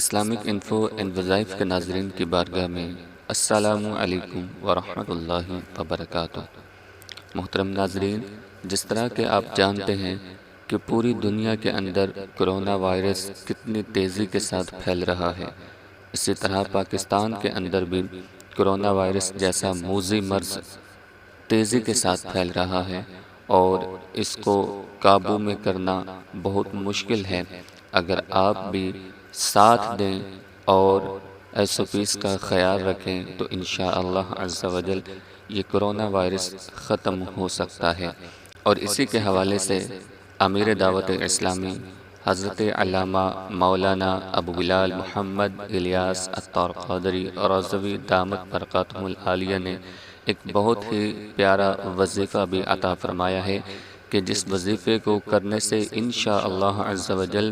Islamic info and وظائف کے ناظرین کی بارگاہ میں السلام علیکم ورحمۃ اللہ وبرکاتہ۔ محترم ناظرین، جس طرح کہ آپ جانتے ہیں کہ پوری دنیا کے اندر کرونا وائرس کتنی تیزی کے ساتھ پھیل رہا ہے، اسی طرح پاکستان کے اندر بھی کرونا وائرس جیسا موذی مرض تیزی کے ساتھ پھیل رہا ہے اور اس کو قابو میں کرنا بہت مشکل ہے۔ اگر آپ بھی ساتھ دیں اور SOPs کا خیال رکھیں تو انشاءاللہ عز و جل یہ کرونا وائرس ختم ہو سکتا ہے۔ اور اسی کے حوالے سے امیر دعوت اسلامی حضرت علامہ مولانا ابو بلال محمد الیاس عطار قادری رضوی دامت برکاتہم العالیہ نے ایک بہت ہی پیارا وظیفہ بھی عطا فرمایا ہے کہ جس وظیفے کو کرنے سے انشاءاللہ عز و جل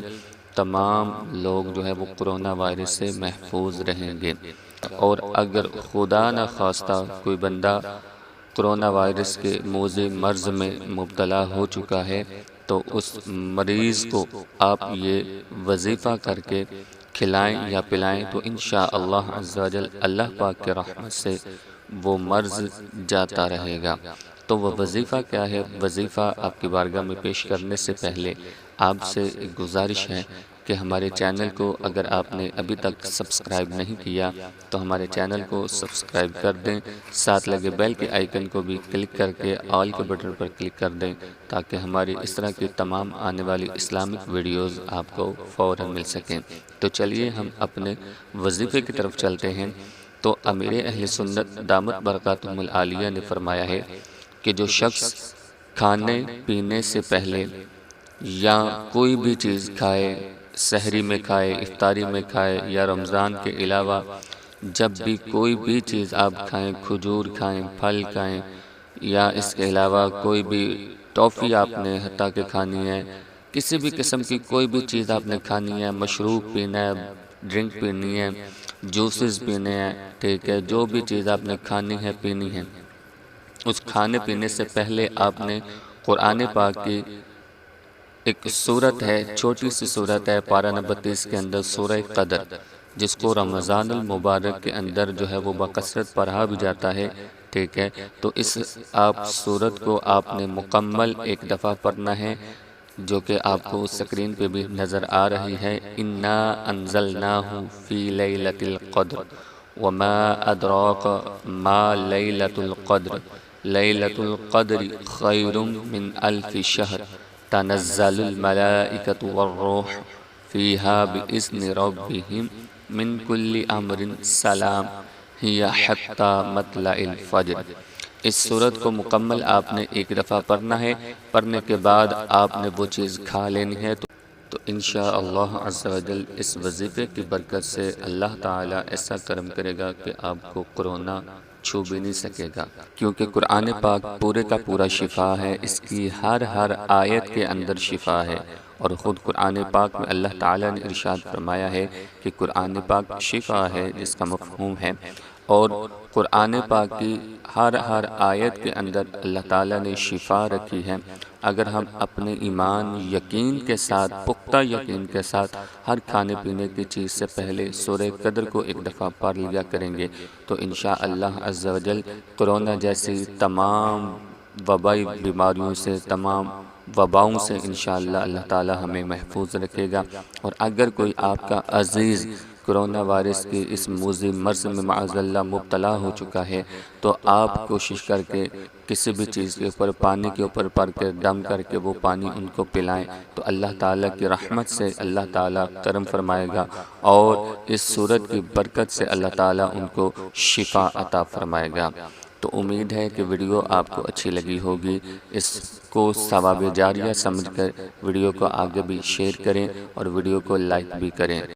تمام لوگ وہ کرونا وائرس سے محفوظ رہیں گے۔ اور اگر خدا نہ خواستہ کوئی بندہ کرونا وائرس کے موذی مرض میں مبتلا ہو چکا ہے تو اس مریض کو آپ یہ وظیفہ کر کے کھلائیں یا پلائیں تو انشاءاللہ عز و جل اللہ پاک کے رحمت سے وہ مرض جاتا رہے گا۔ تو وہ وظیفہ کیا ہے؟ وظیفہ آپ کی بارگاہ میں پیش کرنے سے پہلے آپ سے ایک گزارش ہے کہ ہمارے چینل کو اگر آپ نے ابھی تک سبسکرائب نہیں کیا تو ہمارے چینل کو سبسکرائب کر دیں، ساتھ لگے بیل کے آئیکن کو بھی کلک کر کے آل کے بٹن پر کلک کر دیں تاکہ ہماری اس طرح کی تمام آنے والی اسلامک ویڈیوز آپ کو فوراً مل سکیں۔ تو چلیے ہم اپنے وظیفے کی طرف چلتے ہیں۔ تو امیر اہل سنت دامت برکاتہم العالیہ نے فرمایا ہے کہ جو شخص کھانے پینے سے پہلے یا کوئی بھی چیز کھائے، سحری میں کھائے، افطاری میں کھائے یا رمضان کے علاوہ جب بھی کوئی بھی چیز آپ کھائیں، کھجور کھائیں، پھل کھائیں یا اس کے علاوہ کوئی بھی ٹافی آپ نے حتیٰ کہ کھانی ہے، کسی بھی قسم کی کوئی بھی چیز آپ نے کھانی ہے، مشروب پینا ہے، ڈرنک پینی ہے، جوسز پینے ہیں، ٹھیک ہے، جو بھی چیز آپ نے کھانی ہے پینی ہے، اس کھانے پینے سے پہلے آپ نے قرآن پاک کی ایک سورت ہے، چھوٹی سی سورت ہے، پارہ نمبر 30 کے اندر سورہ قدر، جس کو رمضان المبارک کے اندر وہ بکثرت پڑھا بھی جاتا ہے، ٹھیک ہے۔ تو اس آپ سورت کو آپ نے مکمل ایک دفعہ پڑھنا ہے، جو کہ آپ کو سکرین پہ بھی نظر آ رہی ہے۔ اِنَّا أَنزَلْنَاهُ فِي لَيْلَةِ الْقَدْرِ وَمَا أَدْرَاكَ مَا لَيْلَةُ الْقَدْرِ لَيْلَةُ الْقَدْرِ خَيْرٌ مِّنْ أَلْفِ شَهْرٍ تنزل الملائکۃ والروح فیہا بإذن ربہم من کل امر سلام ہی حتی مطلع الفجر۔ اس سورت کو مکمل آپ نے ایک دفعہ پڑھنا ہے، پڑھنے کے بعد آپ نے وہ چیز کھا لینی ہے تو انشاءاللہ عز و جل اس وظیفے کی برکت سے اللہ تعالیٰ ایسا کرم کرے گا کہ آپ کو کرونا چھو بھی نہیں سکے گا، کیونکہ قرآن پاک پورے کا پورا شفا ہے، اس کی ہر آیت کے اندر شفا ہے۔ اور خود قرآن پاک میں اللہ تعالیٰ نے ارشاد فرمایا ہے کہ قرآن پاک شفا ہے، جس کا مفہوم ہے۔ اور قرآن پاک کی ہر آیت کے اندر اللہ تعالیٰ نے شفا رکھی ہے۔ اگر ہم اپنے ایمان یقین کے ساتھ، پختہ یقین کے ساتھ ہر کھانے پینے کی چیز سے پہلے سورہ قدر کو ایک دفعہ پڑھ لیا کریں گے تو انشاءاللہ عز و جل کرونا جیسی تمام وبائی بیماریوں سے، تمام وباؤں سے انشاءاللہ اللہ تعالی ہمیں محفوظ رکھے گا۔ اور اگر کوئی آپ کا عزیز کرونا وائرس کی اس موذی مرض میں معاذ اللہ مبتلا ہو چکا ہے تو آپ کوشش کر کے کسی بھی چیز کے اوپر، پانی کے اوپر پڑھ کے دم کر کے وہ پانی ان کو پلائیں تو اللہ تعالیٰ کی رحمت سے اللہ تعالیٰ کرم فرمائے گا اور اس سورت کی برکت سے اللہ تعالیٰ ان کو شفا عطا فرمائے گا۔ تو امید ہے کہ ویڈیو آپ کو اچھی لگی ہوگی، اس کو ثواب جاریہ سمجھ کر ویڈیو کو آگے بھی شیئر کریں اور ویڈیو کو لائک بھی کریں۔